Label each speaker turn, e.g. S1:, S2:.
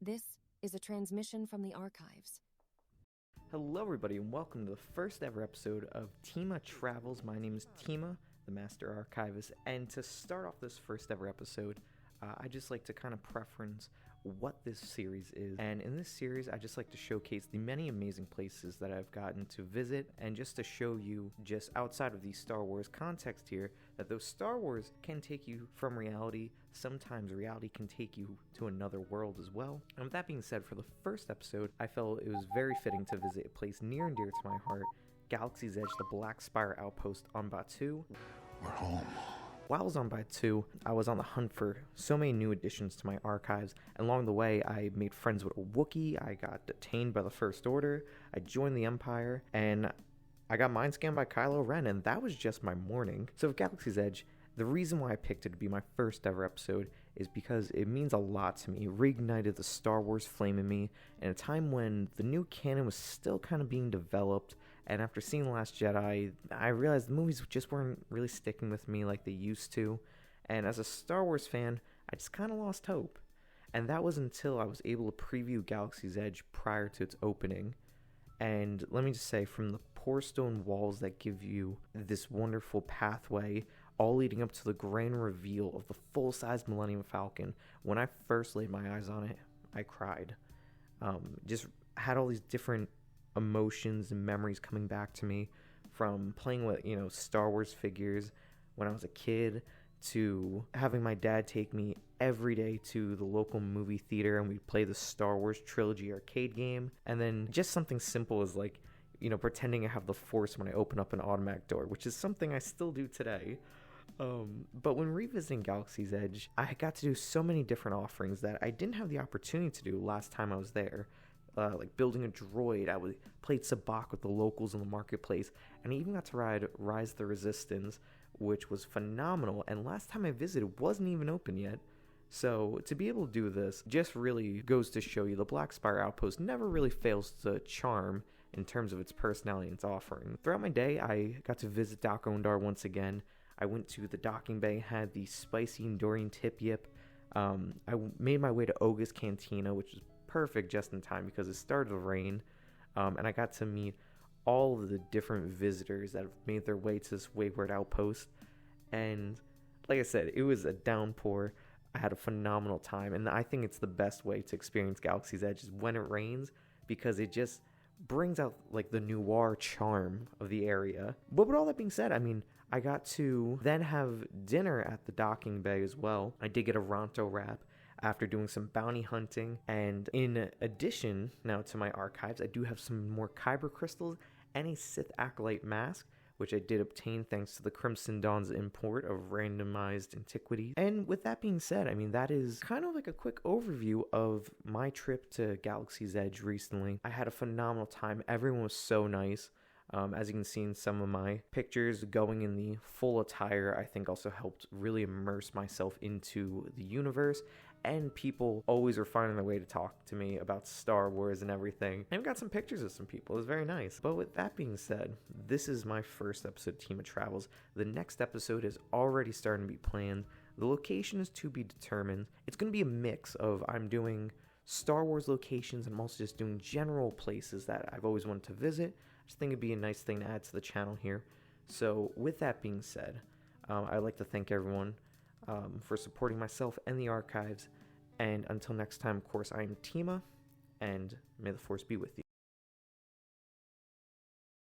S1: This is a transmission from the archives.
S2: Hello everybody and welcome to the first ever episode of Teemah Travels. My name is Teemah, the Master Archivist, and to start off this first ever episode, I just like to kind of preference what this series is. And in this series, I just like to showcase the many amazing places that I've gotten to visit, and just to show you, just outside of the Star Wars context here, that though Star Wars can take you from reality, sometimes reality can take you to another world as well. And with that being said, for the first episode, I felt it was very fitting to visit a place near and dear to my heart, Galaxy's Edge, the Black Spire Outpost on Batuu.
S3: We're home.
S2: While I was on Batuu, I was on the hunt for so many new additions to my archives, and along the way I made friends with a Wookiee, I got detained by the First Order, I joined the Empire, and I got mind scanned by Kylo Ren, and that was just my morning. So with Galaxy's Edge, the reason why I picked it to be my first ever episode is because it means a lot to me. It reignited the Star Wars flame in me in a time when the new canon was still kind of being developed, and after seeing The Last Jedi, I realized the movies just weren't really sticking with me like they used to, and as a Star Wars fan, I just kind of lost hope. And that was until I was able to preview Galaxy's Edge prior to its opening. And let me just say, from the pour stone walls that give you this wonderful pathway, all leading up to the grand reveal of the full-size Millennium Falcon, when I first laid my eyes on it, I cried. Just had all these different emotions and memories coming back to me, from playing with, Star Wars figures when I was a kid, to having my dad take me every day to the local movie theater and we'd play the Star Wars trilogy arcade game, and then just something simple as pretending I have the Force when I open up an automatic door, which is something I still do today. But when revisiting Galaxy's Edge, I got to do so many different offerings that I didn't have the opportunity to do last time I was there. Like building a droid, I played sabacc with the locals in the marketplace, and I even got to ride Rise of the Resistance, which was phenomenal, and last time I visited wasn't even open yet. So to be able to do this just really goes to show you the Black Spire Outpost never really fails to charm in terms of its personality and its offering. Throughout my day, I got to visit Dock Ondar once again. I went to the docking bay, had the spicy Endorian tip yip. I made my way to Oga's Cantina, which is perfect just in time because it started to rain, and I got to meet all of the different visitors that have made their way to this wayward outpost. And like I said, it was a downpour. I had a phenomenal time, and I think it's the best way to experience Galaxy's Edge is when it rains, because it just brings out the noir charm of the area. But with all that being said, I got to then have dinner at the docking bay as well. I did get a Ronto wrap after doing some bounty hunting, and in addition now to my archives, I do have some more Kyber crystals and a Sith Acolyte mask, which I did obtain thanks to the Crimson Dawn's import of randomized antiquities. And with that being said, that is kind of like a quick overview of my trip to Galaxy's Edge recently. I had a phenomenal time. Everyone was so nice. As you can see in some of my pictures, going in the full attire, I think also helped really immerse myself into the universe, and people always were finding their way to talk to me about Star Wars and everything. I even got some pictures of some people. It was very nice. But with that being said, this is my first episode of Teemah Travels. The next episode is already starting to be planned. The location is to be determined. It's going to be a mix of I'm doing Star Wars locations, and I'm also just doing general places that I've always wanted to visit. I just think it'd be a nice thing to add to the channel here. So with that being said, I'd like to thank everyone for supporting myself and the archives. And until next time, of course, I am Teemah, and may the Force be with you.